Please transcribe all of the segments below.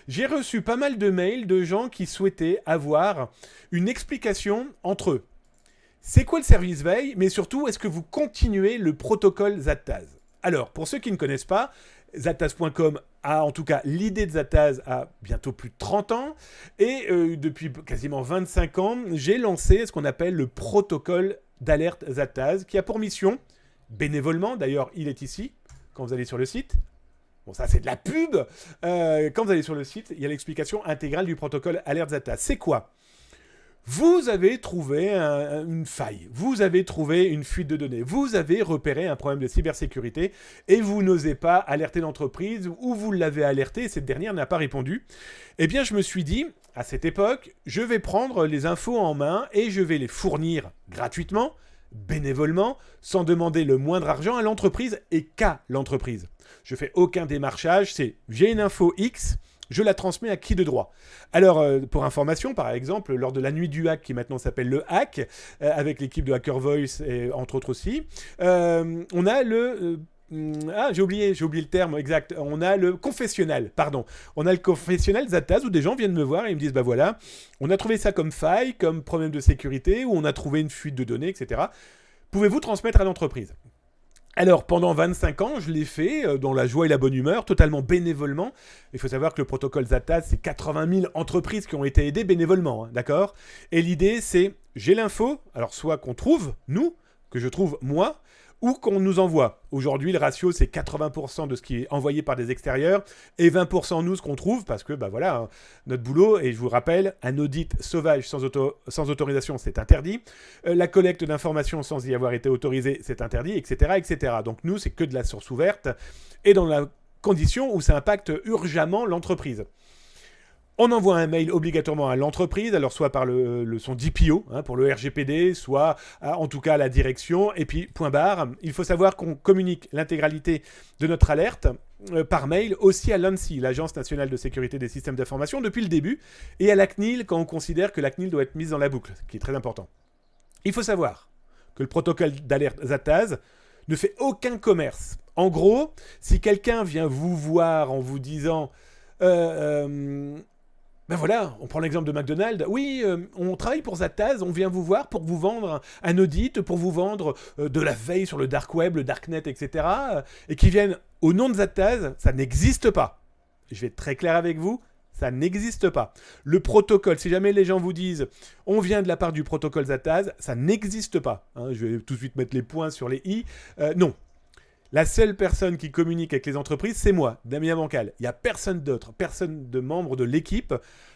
j'ai reçu pas mal de mails de gens qui souhaitaient avoir une explication entre eux. C'est quoi le service veille, mais surtout, est-ce que vous continuez le protocole Zattaz? Alors, pour ceux qui ne connaissent pas, Zattaz.com a en tout cas l'idée de Zattaz a bientôt plus de 30 ans et depuis quasiment 25 ans, j'ai lancé ce qu'on appelle le protocole d'alerte Zattaz qui a pour mission, bénévolement, d'ailleurs il est ici, quand vous allez sur le site, bon ça c'est de la pub, quand vous allez sur le site, il y a l'explication intégrale du protocole alerte Zattaz. C'est quoi? Vous avez trouvé une faille, vous avez trouvé une fuite de données, vous avez repéré un problème de cybersécurité et vous n'osez pas alerter l'entreprise ou vous l'avez alerté et cette dernière n'a pas répondu. Eh bien, je me suis dit, à cette époque, je vais prendre les infos en main et je vais les fournir gratuitement, bénévolement, sans demander le moindre argent à l'entreprise et qu'à l'entreprise. Je fais aucun démarchage, c'est j'ai une info X, je la transmets à qui de droit? Alors, pour information, par exemple, lors de la nuit du hack, qui maintenant s'appelle le hack, avec l'équipe de Hacker Voice et entre autres aussi, on a le... j'ai oublié le terme exact. On a le confessionnal, pardon. On a le confessionnal Zattaz où des gens viennent me voir et ils me disent, bah voilà, on a trouvé ça comme faille, comme problème de sécurité, ou on a trouvé une fuite de données, etc. Pouvez-vous transmettre à l'entreprise? Alors, pendant 25 ans, je l'ai fait dans la joie et la bonne humeur, totalement bénévolement. Il faut savoir que le protocole Zattaz, c'est 80 000 entreprises qui ont été aidées bénévolement, hein, d'accord? Et l'idée, c'est, j'ai l'info, alors soit qu'on trouve, nous, que je trouve moi, ou qu'on nous envoie. Aujourd'hui, le ratio, c'est 80% de ce qui est envoyé par des extérieurs et 20% nous, ce qu'on trouve, parce que, bah voilà, hein, notre boulot, et je vous rappelle, un audit sauvage sans autorisation, c'est interdit. La collecte d'informations sans y avoir été autorisé, c'est interdit, etc., etc. Donc nous, c'est que de la source ouverte et dans la condition où ça impacte urgemment l'entreprise. On envoie un mail obligatoirement à l'entreprise, alors soit par son DPO, hein, pour le RGPD, soit en tout cas à la direction, et puis point barre. Il faut savoir qu'on communique l'intégralité de notre alerte par mail aussi à l'ANSSI, l'Agence nationale de sécurité des systèmes d'information, depuis le début, et à la CNIL quand on considère que la CNIL doit être mise dans la boucle, ce qui est très important. Il faut savoir que le protocole d'alerte Zattaz ne fait aucun commerce. En gros, si quelqu'un vient vous voir en vous disant... ben voilà, on prend l'exemple de McDonald's. Oui, on travaille pour Zattaz, on vient vous voir pour vous vendre un audit, pour vous vendre de la veille sur le dark web, le darknet, etc. Et qui viennent au nom de Zattaz, ça n'existe pas. Je vais être très clair avec vous, ça n'existe pas. Le protocole, si jamais les gens vous disent on vient de la part du protocole Zattaz, ça n'existe pas. Hein, je vais tout de suite mettre les points sur les i. Non. La seule personne qui communique avec les entreprises, c'est moi, Damien Bancal. Il n'y a personne d'autre, personne de membre de l'équipe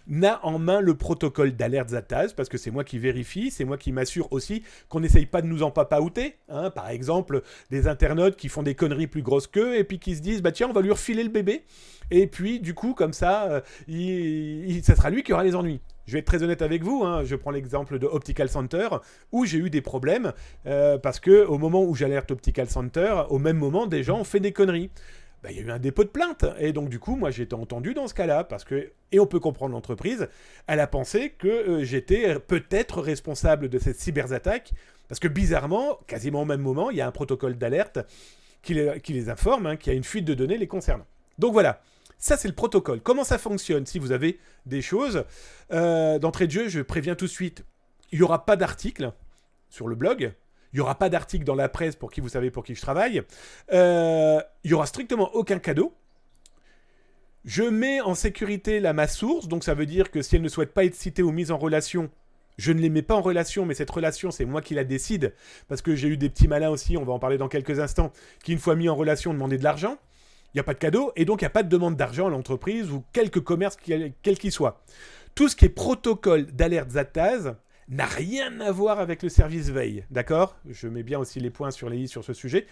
n'a en main le protocole d'alerte Zattaz, parce que c'est moi qui vérifie, c'est moi qui m'assure aussi qu'on n'essaye pas de nous en papaouter. Hein. Par exemple, des internautes qui font des conneries plus grosses qu'eux, et puis qui se disent, bah tiens, on va lui refiler le bébé, et puis du coup, comme ça, ça sera lui qui aura les ennuis. Je vais être très honnête avec vous, hein, je prends l'exemple de Optical Center, où j'ai eu des problèmes, parce qu'au moment où j'alerte Optical Center, au même moment, des gens ont fait des conneries. Ben, il y a eu un dépôt de plainte, et donc du coup, moi j'ai été entendu dans ce cas-là, parce que, et on peut comprendre l'entreprise, elle a pensé que j'étais peut-être responsable de cette cyberattaque, parce que bizarrement, quasiment au même moment, il y a un protocole d'alerte qui les informe, hein, qu'il y a une fuite de données les concernant. Donc voilà. Ça, c'est le protocole. Comment ça fonctionne si vous avez des choses d'entrée de jeu, je préviens tout de suite, il n'y aura pas d'article sur le blog. Il n'y aura pas d'article dans la presse pour qui vous savez pour qui je travaille. Il n'y aura strictement aucun cadeau. Je mets en sécurité ma source. Donc, ça veut dire que si elle ne souhaite pas être citée ou mise en relation, je ne les mets pas en relation, mais cette relation, c'est moi qui la décide. Parce que j'ai eu des petits malins aussi, on va en parler dans quelques instants, qui, une fois mis en relation, demandaient de l'argent. Il n'y a pas de cadeau, et donc il n'y a pas de demande d'argent à l'entreprise ou quelque commerce quel qu'il soit. Tout ce qui est protocole d'alerte Zattaz n'a rien à voir avec le service veille, d'accord? Je mets bien aussi les points sur les i sur ce sujet,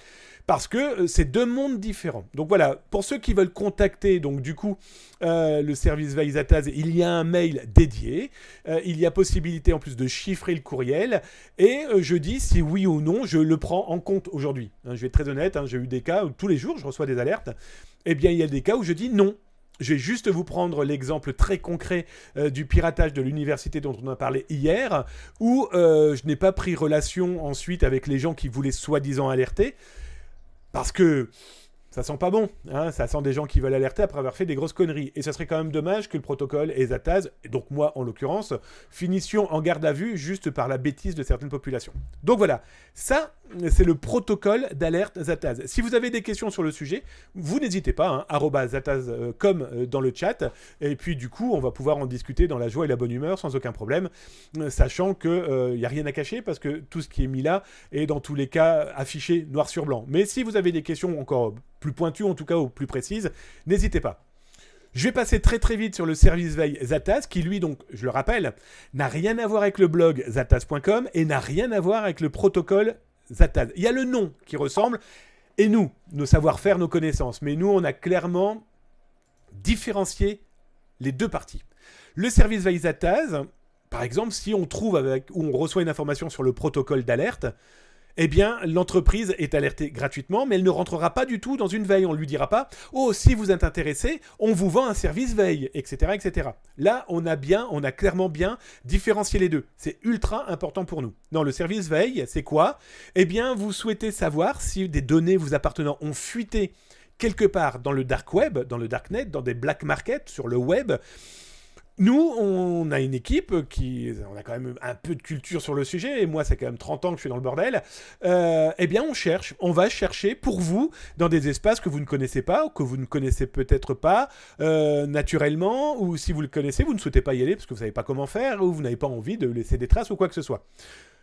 parce que c'est deux mondes différents. Donc voilà, pour ceux qui veulent contacter, donc du coup, le service veille Zattaz, il y a un mail dédié, il y a possibilité en plus de chiffrer le courriel, et je dis si oui ou non, je le prends en compte aujourd'hui. Hein, je vais être très honnête, hein, j'ai eu des cas où tous les jours, je reçois des alertes, eh bien il y a des cas où je dis non. Je vais juste vous prendre l'exemple très concret du piratage de l'université dont on a parlé hier, où je n'ai pas pris relation ensuite avec les gens qui voulaient soi-disant alerter, parce que Ça sent pas bon, hein, ça sent des gens qui veulent alerter après avoir fait des grosses conneries. Et ça serait quand même dommage que le protocole et Zataz, et donc moi en l'occurrence, finissions en garde à vue juste par la bêtise de certaines populations. Donc voilà, ça c'est le protocole d'alerte Zataz. Si vous avez des questions sur le sujet, vous n'hésitez pas, hein, @zataz comme dans le chat, et puis du coup on va pouvoir en discuter dans la joie et la bonne humeur sans aucun problème, sachant qu'il n'y a rien à cacher parce que tout ce qui est mis là est dans tous les cas affiché noir sur blanc. Mais si vous avez des questions encore plus pointues en tout cas ou plus précises, n'hésitez pas. Je vais passer très très vite sur le service veille Zataz, qui lui donc, je le rappelle, n'a rien à voir avec le blog zataz.com et n'a rien à voir avec le protocole Zataz. Il y a le nom qui ressemble, et nous, nos savoir-faire, nos connaissances, mais nous on a clairement différencié les deux parties. Le service veille Zataz, par exemple, si on trouve ou on reçoit une information sur le protocole d'alerte, eh bien, l'entreprise est alertée gratuitement, mais elle ne rentrera pas du tout dans une veille. On ne lui dira pas « Oh, si vous êtes intéressé, on vous vend un service veille, etc. etc. » Là, on a clairement bien différencié les deux. C'est ultra important pour nous. Dans le service veille, c'est quoi ? Eh bien, vous souhaitez savoir si des données vous appartenant ont fuité quelque part dans le dark web, dans le darknet, dans des black markets, sur le web. Nous, on a une équipe on a quand même un peu de culture sur le sujet, et moi, c'est quand même 30 ans que je suis dans le bordel. Eh bien, on va chercher pour vous dans des espaces que vous ne connaissez pas, ou que vous ne connaissez peut-être pas naturellement, ou si vous le connaissez, vous ne souhaitez pas y aller parce que vous ne savez pas comment faire, ou vous n'avez pas envie de laisser des traces ou quoi que ce soit.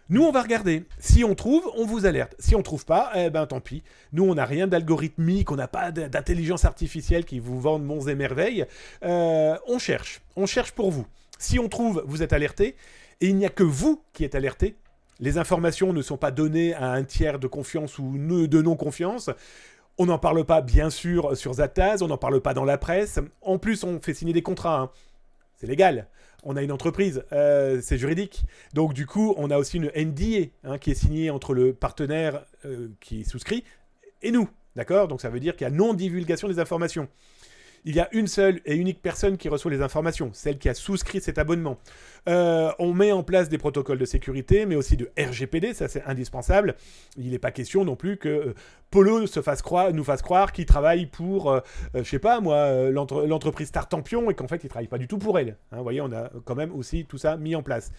Nous, on va regarder. Si on trouve, on vous alerte. Si on trouve pas, eh ben tant pis. Nous, on n'a rien d'algorithmique, on n'a pas d'intelligence artificielle qui vous vende monts et merveilles. On cherche. On cherche pour vous. Si on trouve, vous êtes alerté. Et il n'y a que vous qui êtes alerté. Les informations ne sont pas données à un tiers de confiance ou de non-confiance. On n'en parle pas, bien sûr, sur Zataz. On n'en parle pas dans la presse. En plus, on fait signer des contrats. Hein. C'est légal. On a une entreprise, c'est juridique. Donc du coup, on a aussi une NDA qui est signée entre le partenaire qui souscrit et nous. D'accord ? Donc ça veut dire qu'il y a non-divulgation des informations. Il y a une seule et unique personne qui reçoit les informations, celle qui a souscrit cet abonnement. On met en place des protocoles de sécurité, mais aussi de RGPD, ça c'est indispensable. Il n'est pas question non plus que Polo nous fasse croire qu'il travaille pour, je sais pas moi, l'entreprise Tartampion, et qu'en fait il ne travaille pas du tout pour elle. Hein, vous voyez, on a quand même aussi tout ça mis en place.